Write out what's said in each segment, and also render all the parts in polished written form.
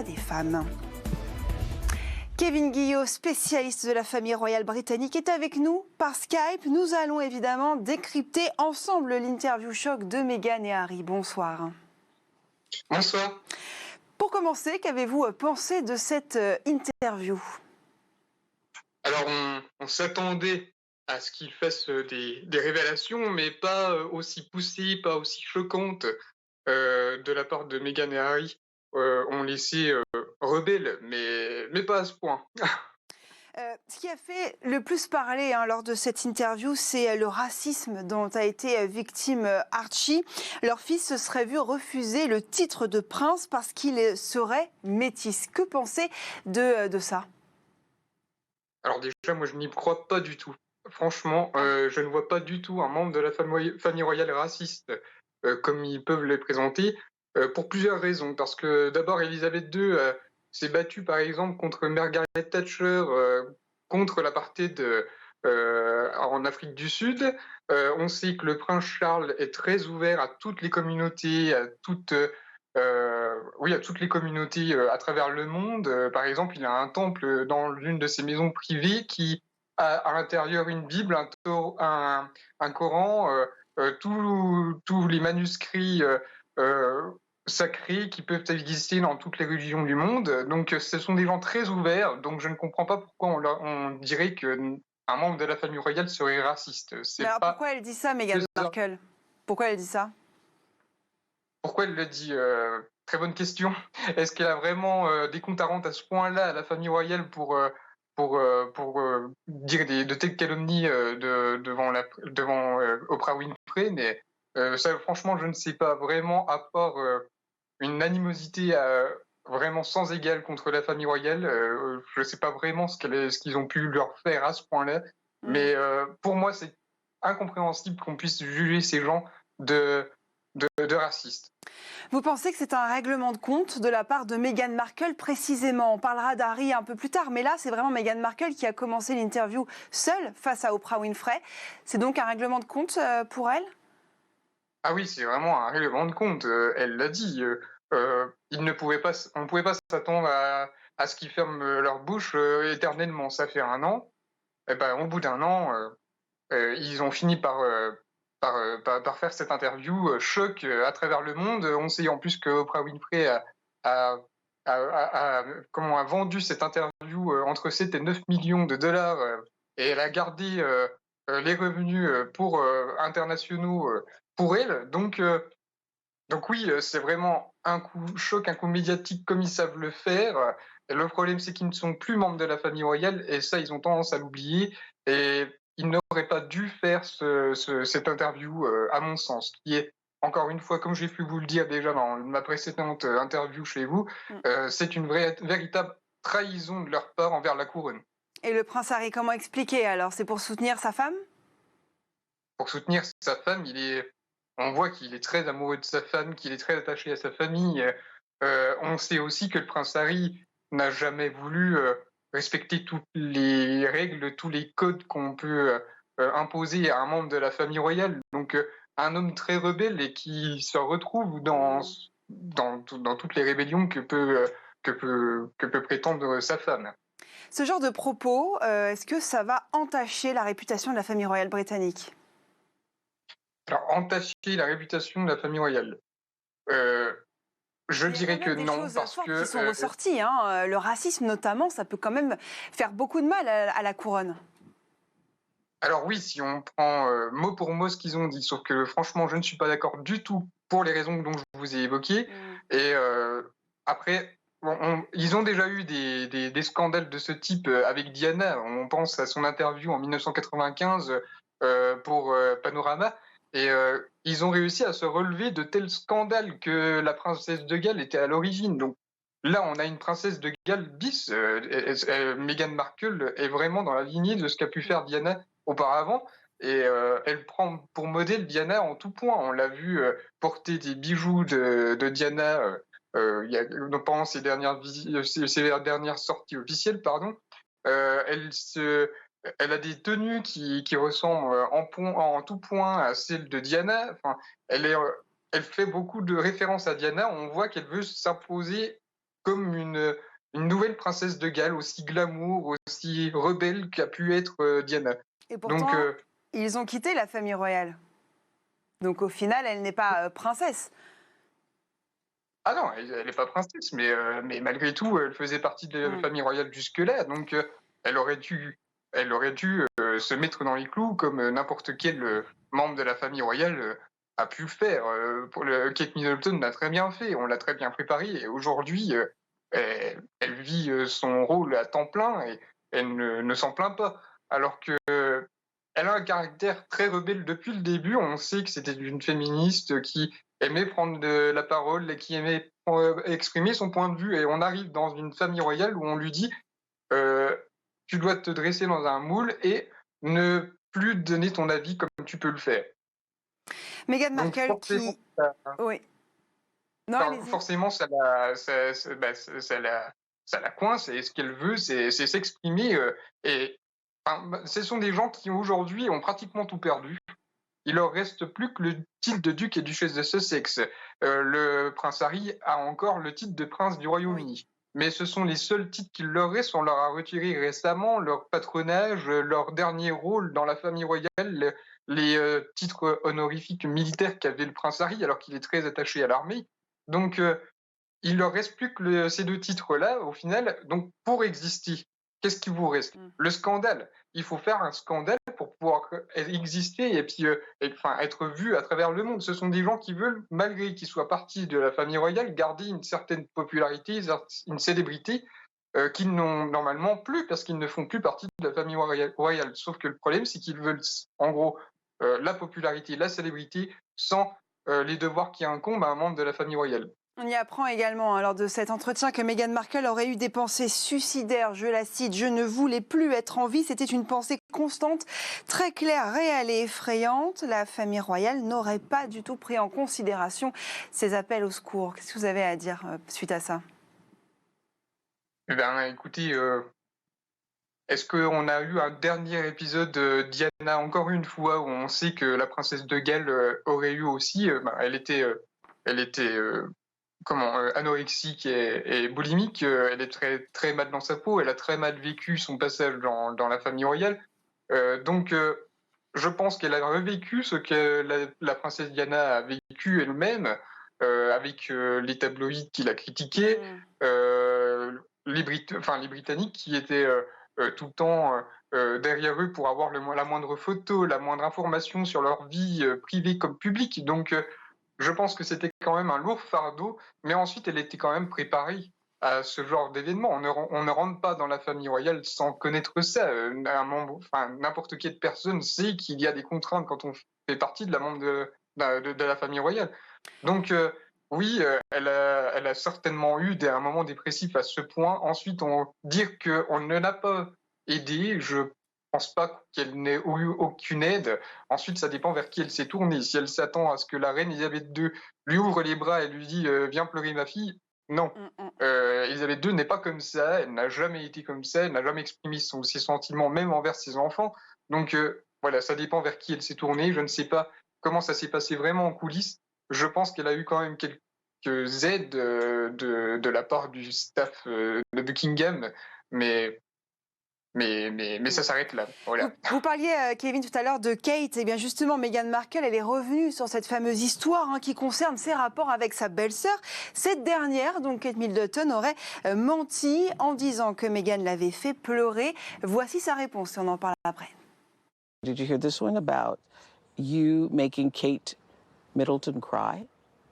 des femmes. Kevin Guillot, spécialiste de la famille royale britannique, est avec nous par Skype. Nous allons évidemment décrypter ensemble l'interview choc de Meghan et Harry. Bonsoir. Bonsoir. Pour commencer, qu'avez-vous pensé de cette interview ? Alors, on s'attendait à ce qu'il fasse des révélations, mais pas aussi poussées, pas aussi choquantes de la part de Meghan et Harry. On laissait rebelles, mais pas à ce point. Ce qui a fait le plus parler lors de cette interview, c'est le racisme dont a été victime Archie. Leur fils se serait vu refuser le titre de prince parce qu'il serait métis. Que pensez de ça ? Alors déjà, moi, je n'y crois pas du tout. Franchement, je ne vois pas du tout un membre de la famille royale raciste comme ils peuvent le présenter, pour plusieurs raisons. Parce que d'abord, Elisabeth II s'est battue, par exemple, contre Margaret Thatcher, contre l'apartheid en Afrique du Sud. On sait que le prince Charles est très ouvert à toutes les communautés, à toutes les communautés à travers le monde. Par exemple, il a un temple dans l'une de ses maisons privées qui a à l'intérieur une Bible, un Coran, tous les manuscrits sacrés qui peuvent exister dans toutes les religions du monde. Donc, ce sont des gens très ouverts. Donc, je ne comprends pas pourquoi on dirait qu'un membre de la famille royale serait raciste. Alors, pourquoi elle dit ça, Meghan Markle ? Pourquoi elle dit ça ? Pourquoi elle le dit Très bonne question. Est-ce qu'elle a vraiment des comptes à rendre à ce point-là à la famille royale pour dire de telles calomnies devant Oprah Winfrey? Mais ça, franchement, je ne sais pas vraiment, à part une animosité vraiment sans égale contre la famille royale. Je ne sais pas vraiment ce qu'ils ont pu leur faire à ce point-là. Mais pour moi, c'est incompréhensible qu'on puisse juger ces gens de racistes. Vous pensez que c'est un règlement de compte de la part de Meghan Markle précisément ? On parlera d'Harry un peu plus tard, mais là, c'est vraiment Meghan Markle qui a commencé l'interview seule face à Oprah Winfrey. C'est donc un règlement de compte pour elle ? Ah oui, c'est vraiment un règlement de compte. Elle l'a dit. On ne pouvait pas s'attendre à ce qu'ils ferment leur bouche éternellement. Ça fait 1 an. Et ben, au bout d'1 an, ils ont fini par faire cette interview choc à travers le monde. On sait en plus que Oprah Winfrey a vendu cette interview entre 7 et 9 millions de dollars et elle a gardé les revenus internationaux pour elle. Donc oui, c'est vraiment un coup choc, un coup médiatique comme ils savent le faire. Et le problème, c'est qu'ils ne sont plus membres de la famille royale et ça, ils ont tendance à l'oublier. Et ils n'auraient pas dû faire cette interview, à mon sens, qui est, encore une fois, comme j'ai pu vous le dire déjà dans ma précédente interview chez vous, c'est une véritable trahison de leur part envers la couronne. Et le prince Harry, comment expliquer alors ? C'est pour soutenir sa femme ? Pour soutenir sa femme, on voit qu'il est très amoureux de sa femme, qu'il est très attaché à sa famille. On sait aussi que le prince Harry n'a jamais voulu respecter toutes les règles, tous les codes qu'on peut imposer à un membre de la famille royale. Donc un homme très rebelle et qui se retrouve dans toutes les rébellions que peut prétendre sa femme. Ce genre de propos, est-ce que ça va entacher la réputation de la famille royale britannique ? Alors, entacher la réputation de la famille royale. Je dirais que non, parce que... Il y a des choses fortes qui sont ressorties. Le racisme, notamment, ça peut quand même faire beaucoup de mal à la couronne. Alors oui, si on prend mot pour mot ce qu'ils ont dit, sauf que franchement, je ne suis pas d'accord du tout pour les raisons dont je vous ai évoquées. Et après, ils ont déjà eu des scandales de ce type avec Diana. On pense à son interview en 1995 pour Panorama. Et ils ont réussi à se relever de tels scandales que la princesse de Galles était à l'origine. Donc là, on a une princesse de Galles bis. Meghan Markle est vraiment dans la lignée de ce qu'a pu faire Diana auparavant. Et elle prend pour modèle Diana en tout point. On l'a vu porter des bijoux de Diana pendant ses dernières sorties officielles. Pardon. Elle a des tenues qui ressemblent en tout point à celles de Diana. Enfin, elle fait beaucoup de références à Diana. On voit qu'elle veut s'imposer comme une nouvelle princesse de Galles, aussi glamour, aussi rebelle qu'a pu être Diana. Et Donc, pourtant, ils ont quitté la famille royale. Donc au final, elle n'est pas princesse. ah non, elle n'est pas princesse, mais malgré tout, elle faisait partie de la Mm. famille royale jusque-là, donc elle aurait dû se mettre dans les clous comme n'importe quel membre de la famille royale a pu le faire. Kate Middleton l'a très bien fait, on l'a très bien préparé, et aujourd'hui, elle vit son rôle à temps plein et elle ne s'en plaint pas. Alors que elle a un caractère très rebelle depuis le début. On sait que c'était une féministe qui aimait prendre de la parole et qui aimait exprimer son point de vue. Et on arrive dans une famille royale où on lui dit euh, tu dois te dresser dans un moule et ne plus donner ton avis comme tu peux le faire. Meghan Donc Markle forcément, qui... Oui. Non, allez-y. forcément ça la coince et ce qu'elle veut, c'est s'exprimer. Et enfin, ce sont des gens qui aujourd'hui ont pratiquement tout perdu. Il leur reste plus que le titre de duc et duchesse de Sussex. Le prince Harry a encore le titre de prince du Royaume-Uni. Oui. Mais ce sont les seuls titres qu'il leur reste. On leur a retiré récemment leur patronage, leur dernier rôle dans la famille royale, les titres honorifiques militaires qu'avait le prince Harry, alors qu'il est très attaché à l'armée. Donc, il leur reste plus que ces deux titres-là, au final. Donc, pour exister, qu'est-ce qui vous reste? Le scandale. Il faut faire un scandale pour pouvoir exister et puis être vu à travers le monde. Ce sont des gens qui veulent, malgré qu'ils soient partis de la famille royale, garder une certaine popularité, une célébrité qu'ils n'ont normalement plus parce qu'ils ne font plus partie de la famille royale. Sauf que le problème, c'est qu'ils veulent, en gros, la popularité, la célébrité, sans les devoirs qui incombent à un membre de la famille royale. On y apprend également, lors de cet entretien, que Meghan Markle aurait eu des pensées suicidaires. Je la cite, « Je ne voulais plus être en vie ». C'était une pensée constante, très claire, réelle et effrayante. La famille royale n'aurait pas du tout pris en considération ces appels au secours. Qu'est-ce que vous avez à dire suite à ça? Eh bien, écoutez, est-ce qu'on a eu un dernier épisode de Diana, encore une fois, où on sait que la princesse de Galles aurait eu aussi, elle était anorexique et boulimique, elle est très, très mal dans sa peau, elle a très mal vécu son passage dans la famille royale. Donc, je pense qu'elle a revécu ce que la princesse Diana a vécu elle-même, avec les tabloïds qui la critiquaient, les Britanniques qui étaient tout le temps derrière eux pour avoir la moindre photo, la moindre information sur leur vie privée comme publique. Donc, je pense que c'était quand même un lourd fardeau, mais ensuite, elle était quand même préparée à ce genre d'événement. On ne rentre pas dans la famille royale sans connaître ça. N'importe quelle personne sait qu'il y a des contraintes quand on fait partie de de la famille royale. Donc, oui, elle a certainement eu un moment dépressif à ce point. Ensuite, dire qu'on ne l'a pas aidée, je pense pas qu'elle n'ait eu aucune aide. Ensuite, ça dépend vers qui elle s'est tournée. Si elle s'attend à ce que la reine Elisabeth II lui ouvre les bras et lui dit viens pleurer ma fille, non. Elisabeth II n'est pas comme ça, elle n'a jamais été comme ça, elle n'a jamais exprimé ses sentiments, même envers ses enfants. Donc voilà, ça dépend vers qui elle s'est tournée. Je ne sais pas comment ça s'est passé vraiment en coulisses. Je pense qu'elle a eu quand même quelques aides de la part du staff de Buckingham, mais ça s'arrête là. Voilà. Vous parliez, Kevin, tout à l'heure de Kate. Et bien justement, Meghan Markle, elle est revenue sur cette fameuse histoire qui concerne ses rapports avec sa belle-sœur. Cette dernière, donc Kate Middleton, aurait menti en disant que Meghan l'avait fait pleurer. Voici sa réponse, et on en parle après. Did you hear this one about you making Kate Middleton cry?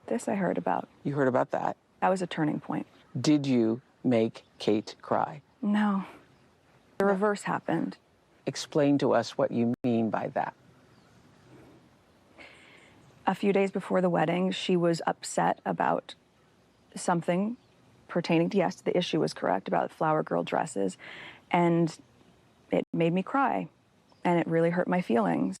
This I heard about. You heard about that. That was a turning point. Did you make Kate cry? No. The reverse happened. Explain to us what you mean by that. A few days before the wedding, she was upset about something pertaining to, yes, the issue was correct, about flower girl dresses, and it made me cry, and it really hurt my feelings.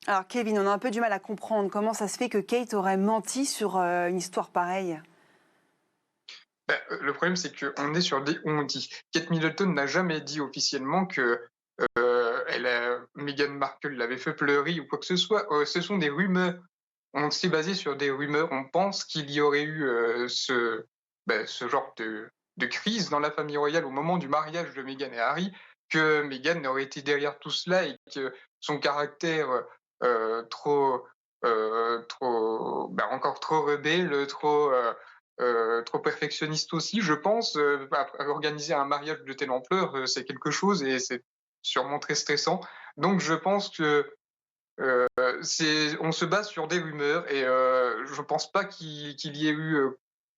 Alors Kevin, on a un peu du mal à comprendre comment ça se fait que Kate aurait menti sur une histoire pareille. Le problème, c'est qu'on est sur des on-dit. Kate Middleton n'a jamais dit officiellement que Meghan Markle l'avait fait pleurer ou quoi que ce soit. Ce sont des rumeurs. On s'est basé sur des rumeurs. On pense qu'il y aurait eu ce genre de crise dans la famille royale au moment du mariage de Meghan et Harry, que Meghan aurait été derrière tout cela et que son caractère encore trop rebelle, trop perfectionniste aussi, je pense. Organiser un mariage de telle ampleur, c'est quelque chose et c'est sûrement très stressant. Donc je pense que on se base sur des rumeurs et je pense pas qu'il y ait eu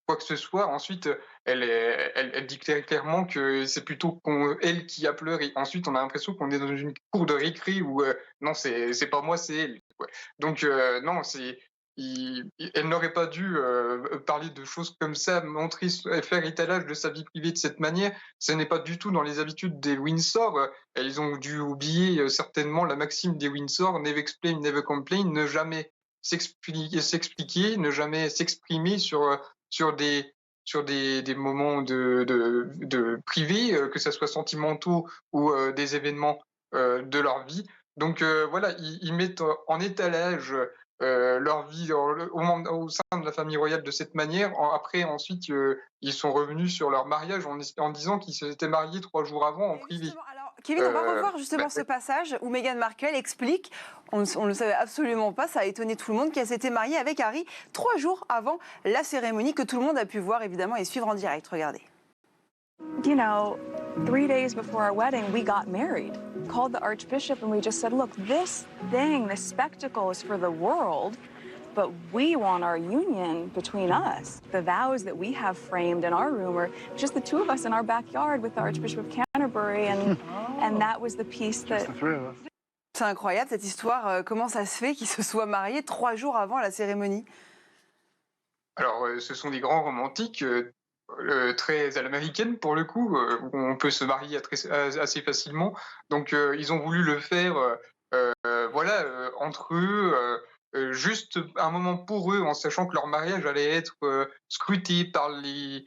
quoi que ce soit. Ensuite, elle dit clairement que c'est plutôt elle qui a pleuré. Ensuite, on a l'impression qu'on est dans une cour de récré où non, c'est pas moi, c'est elle. Ouais. Donc non, elle n'aurait pas dû parler de choses comme ça, faire étalage de sa vie privée de cette manière. Ce n'est pas du tout dans les habitudes des Windsor. Ils ont dû oublier certainement la maxime des Windsor, never explain, never complain, ne jamais s'expliquer, ne jamais s'exprimer sur des moments de privés, que ce soit sentimentaux ou des événements de leur vie. Donc voilà, ils mettent en étalage leur vie au sein de la famille royale de cette manière. Après, ensuite, ils sont revenus sur leur mariage en disant qu'ils s'étaient mariés 3 jours avant en privé. Alors, Kevin, on va revoir justement ce passage où Meghan Markle explique, on ne le savait absolument pas, ça a étonné tout le monde, qu'elle s'était mariée avec Harry 3 jours avant la cérémonie que tout le monde a pu voir évidemment et suivre en direct. Regardez. You know, 3 days before our wedding, we got married. Called the Archbishop and we just said, look, this spectacle is for the world, but we want our union between us. The vows that we have framed in our room are just the two of us in our backyard with the Archbishop of Canterbury, and that was the piece that... C'est incroyable cette histoire. Comment ça se fait qu'ils se soient mariés 3 jours avant la cérémonie? Alors, ce sont des grands romantiques, très à l'américaine pour le coup, où on peut se marier assez facilement. Donc, ils ont voulu le faire, entre eux, juste un moment pour eux, en sachant que leur mariage allait être scruté par le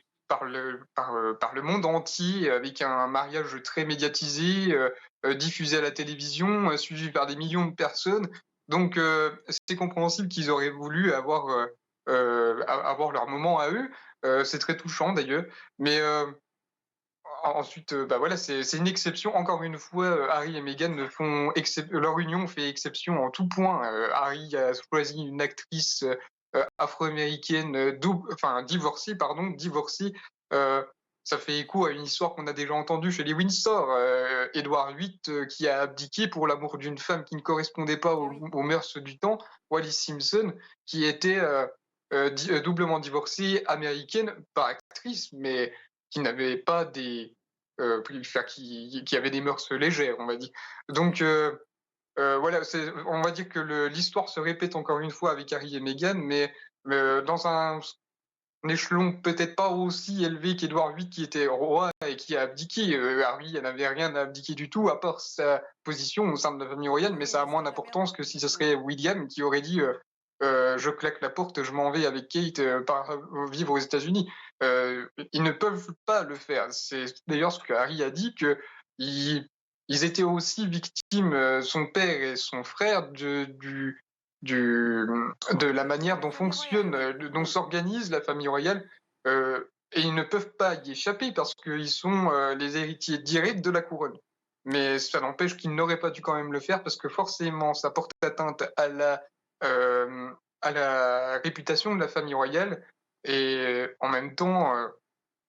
monde entier, avec un mariage très médiatisé, diffusé à la télévision, suivi par des millions de personnes. Donc, c'est compréhensible qu'ils auraient voulu avoir leur moment à eux. C'est très touchant d'ailleurs. Mais ensuite, c'est une exception. Encore une fois, Harry et Meghan leur union fait exception en tout point. Harry a choisi une actrice afro-américaine, divorcée. Ça fait écho à une histoire qu'on a déjà entendue chez les Windsor. Édouard VIII qui a abdiqué pour l'amour d'une femme qui ne correspondait pas aux mœurs du temps, Wallis Simpson, qui était doublement divorcée, américaine, pas actrice, mais qui n'avait pas qui avait des mœurs légères, on va dire. Donc on va dire que l'histoire se répète encore une fois avec Harry et Meghan, mais dans un échelon peut-être pas aussi élevé qu'Édouard VIII qui était roi et qui a abdiqué. Harry n'avait rien à abdiquer du tout, à part sa position au sein de la famille royale, mais ça a moins d'importance que si ce serait William qui aurait dit je claque la porte, je m'en vais avec Kate vivre aux États-Unis. Ils ne peuvent pas le faire. C'est d'ailleurs ce que Harry a dit, qu'ils étaient aussi victimes, son père et son frère, de la manière dont dont s'organise la famille royale, et ils ne peuvent pas y échapper parce qu'ils sont les héritiers directs de la couronne. Mais ça n'empêche qu'ils n'auraient pas dû quand même le faire parce que forcément ça porte atteinte à la réputation de la famille royale et en même temps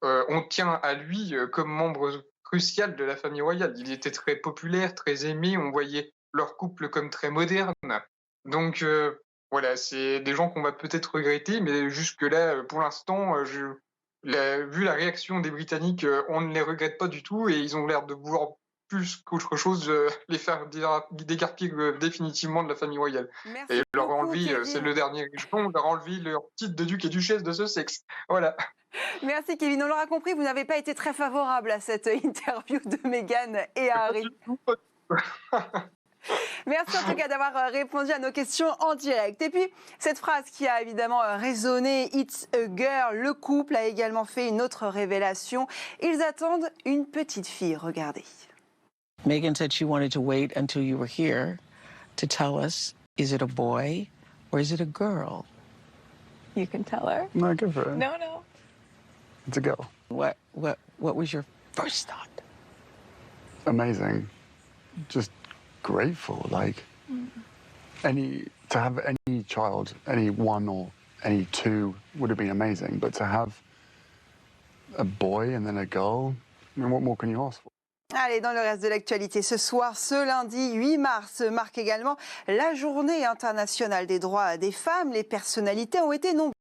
on tient à lui comme membre crucial de la famille royale. Il était très populaire, très aimé, on voyait leur couple comme très moderne. Donc voilà, c'est des gens qu'on va peut-être regretter, mais jusque-là, pour l'instant, vu la réaction des Britanniques, on ne les regrette pas du tout et ils ont l'air de vouloir plus qu'autre chose les faire dégarpir définitivement de la famille royale. Merci et leur beaucoup, enlever, c'est le dernier échelon, leur enlever leur titre de duc et duchesse de Sussex. Voilà. Merci Kevin, on l'aura compris, vous n'avez pas été très favorable à cette interview de Meghan et Harry. Merci en tout cas d'avoir répondu à nos questions en direct. Et puis, cette phrase qui a évidemment résonné, It's a girl, le couple a également fait une autre révélation. Ils attendent une petite fille, regardez. Meghan said she wanted to wait until you were here to tell us, is it a boy or is it a girl? You can tell her. No, good for her. No. It's a girl. What was your first thought? Amazing. Just grateful. Like to have any child, any one or any two would have been amazing. But to have a boy and then a girl, I mean, what more can you ask for? Allez, dans le reste de l'actualité, ce soir, ce lundi 8 mars, marque également la journée internationale des droits des femmes. Les personnalités ont été nombreuses